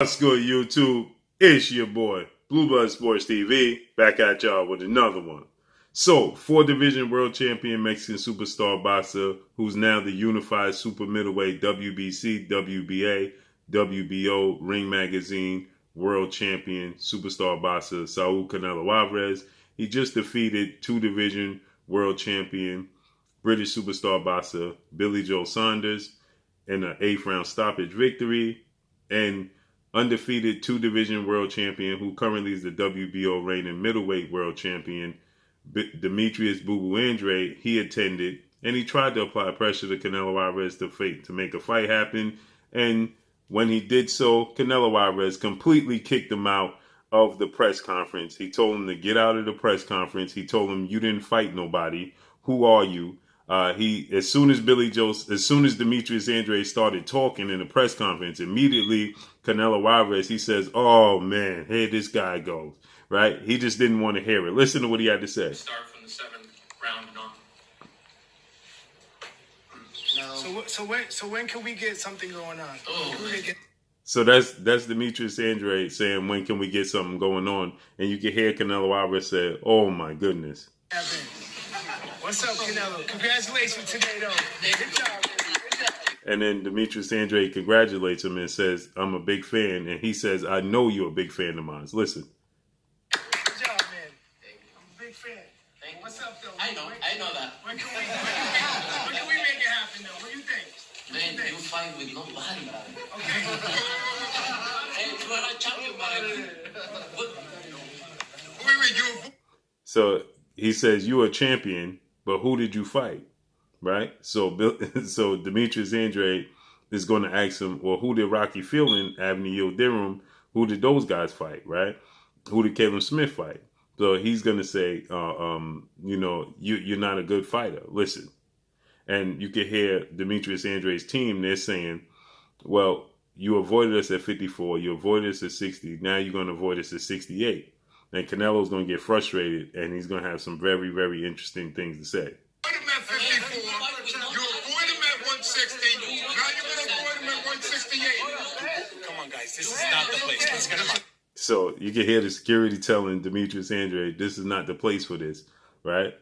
What's good, YouTube? It's your boy, Blue Blood Sports TV, back at y'all with another one. So, 4-division world champion Mexican superstar boxer, who's now the unified super middleweight WBC, WBA, WBO, Ring Magazine world champion superstar boxer Saul Canelo Alvarez. He just defeated 2-division world champion British superstar boxer Billy Joe Saunders in an 8th round stoppage victory, and undefeated 2-division world champion, who currently is the WBO reigning middleweight world champion, Demetrius Boo Boo Andrade. He attended, and he tried to apply pressure to Canelo Alvarez to make a fight happen. And when he did so, Canelo Alvarez completely kicked him out of the press conference. He told him to get out of the press conference. He told him, "You didn't fight nobody. Who are you?" As soon as Demetrius Andrade started talking in the press conference, immediately Canelo Alvarez, he says, "Oh man, here this guy goes." Right? He just didn't want to hear it. Listen to what he had to say. Start from the 7th round and on. No. So when can we get something going on? So that's Demetrius Andrade saying, "When can we get something going on?" And you can hear Canelo Alvarez say, "Oh my goodness." What's up, Canelo? Congratulations today, though. Good job, man. And then Demetrius Andrade congratulates him and says, "I'm a big fan." And he says, "I know you're a big fan of mine." Listen. Good job, man. I'm a big fan. What's up, though? I know that. When can we make it happen, though? What do you think? Man, you fight with nobody. Okay. Hey, you are a champion, man. So he says, "You're a champion, but who did you fight?" Right? So Demetrius Andrade is going to ask him, "Well, who did Rocky Fielding, Avni Yildirim, who did those guys fight, right? Who did Caleb Smith fight?" So he's going to say, you're not a good fighter. Listen. And you can hear Demetrius Andrade's team, they're saying, "Well, you avoided us at 54, you avoided us at 60, now you're going to avoid us at 68. And Canelo's going to get frustrated, and he's going to have some very, very interesting things to say. Avoid him at 54, you avoid him at 160, now you're going to avoid him at 168. Come on, guys. This is not the place. Let's get him out. So you can hear the security telling Demetrius Andrade, "This is not the place for this," right?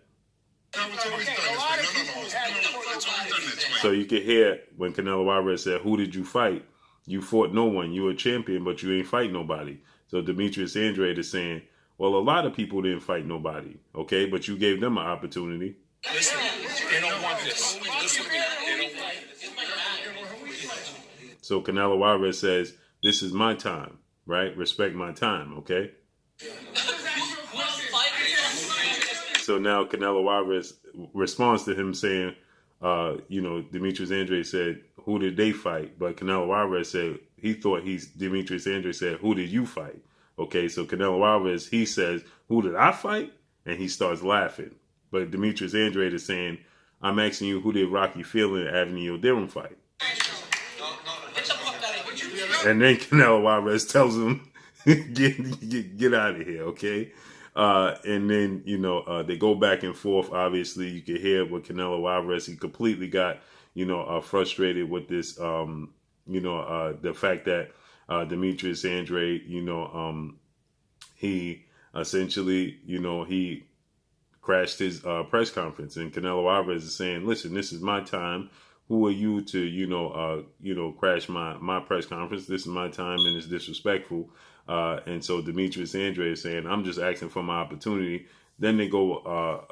So you can hear when Canelo Alvarez said, "Who did you fight? You fought no one. You were a champion, but you ain't fight nobody." So Demetrius Andrade is saying, "Well, a lot of people didn't fight nobody, okay? But you gave them an opportunity." Listen, they don't want this. Listen to me. They don't want it. So Canelo Alvarez says, "This is my time, right? Respect my time, okay?" So now Canelo Alvarez responds to him saying, Demetrius Andrade said, "Who did they fight?" But Canelo Alvarez said, Demetrius Andrade said, "Who did you fight?" Okay, so Canelo Alvarez, he says, "Who did I fight?" And he starts laughing. But Demetrius Andrade is saying, "I'm asking you, who did Rocky Fielding and Avni Yildirim fight?" And then Canelo Alvarez tells him, get out of here, okay? And then, they go back and forth. Obviously, you can hear what Canelo Alvarez, he completely got, frustrated with this, the fact that Demetrius Andrade, he essentially, he crashed his press conference. And Canelo Alvarez is saying, "Listen, this is my time. Who are you to, crash my press conference? This is my time, and it's disrespectful." And so Demetrius Andrade is saying, "I'm just asking for my opportunity." Then they go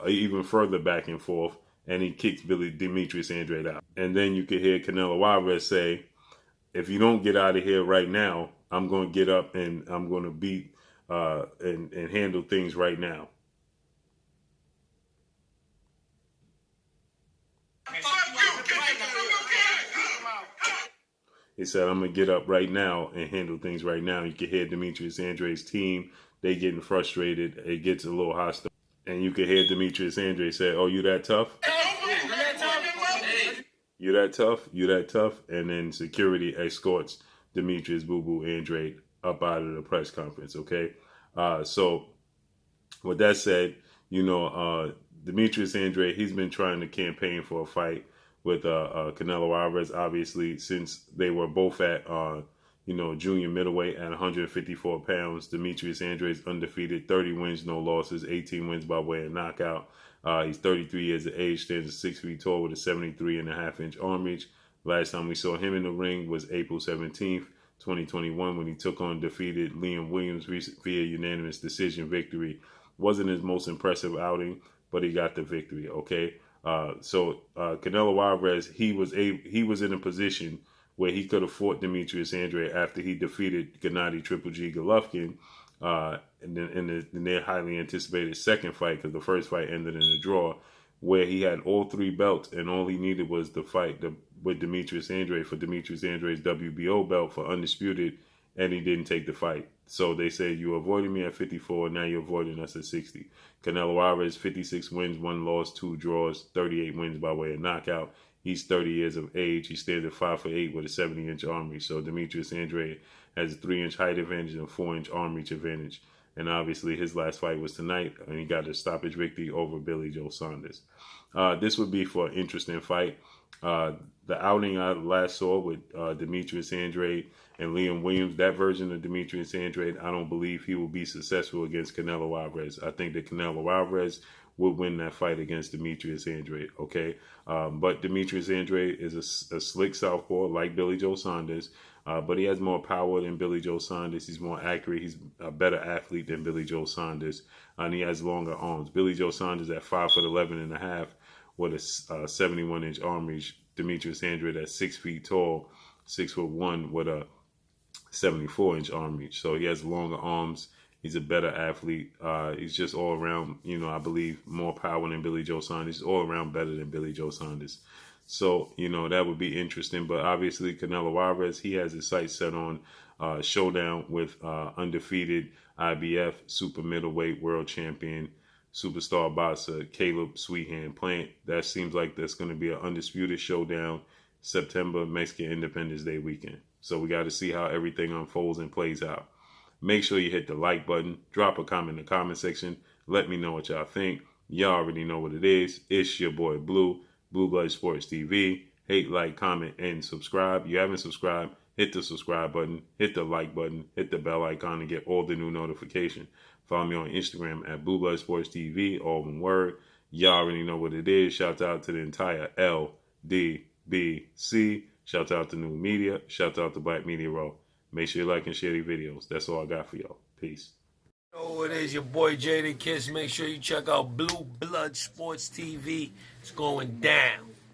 even further back and forth, and he kicks Demetrius Andrade out. And then you can hear Canelo Alvarez say, "If you don't get out of here right now, I'm going to get up and I'm going to beat and handle things right now." He said, "I'm going to get up right now and handle things right now." You can hear Demetrius Andrade's team, they getting frustrated. It gets a little hostile. And you can hear Demetrius Andrade say, "Oh, you that tough? You that tough? You that tough?" And then security escorts Demetrius Boo Boo Andrade up out of the press conference, okay? So with that said, Demetrius Andrade, he's been trying to campaign for a fight with Canelo Alvarez, obviously, since they were both at junior middleweight at 154 pounds. Demetrius Andrade is undefeated, 30 wins, no losses, 18 wins by way of knockout. He's 33 years of age, stands at 6 feet tall with a 73.5-inch arm reach. Last time we saw him in the ring was April 17th, 2021, when he took on defeated Liam Williams via unanimous decision victory. Wasn't his most impressive outing, but he got the victory. Okay, so Canelo Alvarez, he was in a position where he could have fought Demetrius Andrade after he defeated Gennady Triple G Golovkin in their highly anticipated second fight, because the first fight ended in a draw, where he had all 3 belts and all he needed was the fight with Demetrius Andrade for Demetrius Andrade's WBO belt for undisputed, and he didn't take the fight. So they said, you avoided me at 54, now you're avoiding us at 60. Canelo Alvarez, 56 wins, 1 loss, 2 draws, 38 wins by way of knockout. He's 30 years of age. He stands at 5'8" with a 70-inch arm reach. So Demetrius Andrade has a 3-inch height advantage and a 4-inch arm reach advantage. And obviously his last fight was tonight, and he got a stoppage victory over Billy Joe Saunders. This would be for an interesting fight. The outing I last saw with Demetrius Andrade and Liam Williams, that version of Demetrius Andrade, I don't believe he will be successful against Canelo Alvarez. I think that Canelo Alvarez will win that fight against Demetrius Andrade, okay? But Demetrius Andrade is a slick southpaw like Billy Joe Saunders, but he has more power than Billy Joe Saunders. He's more accurate. He's a better athlete than Billy Joe Saunders, and he has longer arms. Billy Joe Saunders at 5'11.5" with a 71-inch arm reach. Demetrius Andrade at 6 feet tall, 6'1" with a 74-inch arm reach. So he has longer arms. He's a better athlete. He's just all around, I believe, more power than Billy Joe Saunders. He's all around better than Billy Joe Saunders. So, that would be interesting. But obviously, Canelo Alvarez, he has his sights set on showdown with undefeated IBF super middleweight world champion, superstar boxer Caleb Sweethand Plant. That seems like that's going to be an undisputed showdown September Mexican Independence Day weekend. So we got to see how everything unfolds and plays out. Make sure you hit the like button. Drop a comment in the comment section. Let me know what y'all think. Y'all already know what it is. It's your boy Blue, Blue Blood Sports TV. Hate, like, comment, and subscribe. You haven't subscribed, hit the subscribe button, hit the like button, hit the bell icon to get all the new notifications. Follow me on Instagram at Blue Blood Sports TV, all one word. Y'all already know what it is. Shout out to the entire LDBC. Shout out to New Media. Shout out to Black Media Row. Make sure you like and share these videos. That's all I got for y'all. Peace. Oh, it is your boy Jada Kiss. Make sure you check out Blue Blood Sports TV. It's going down.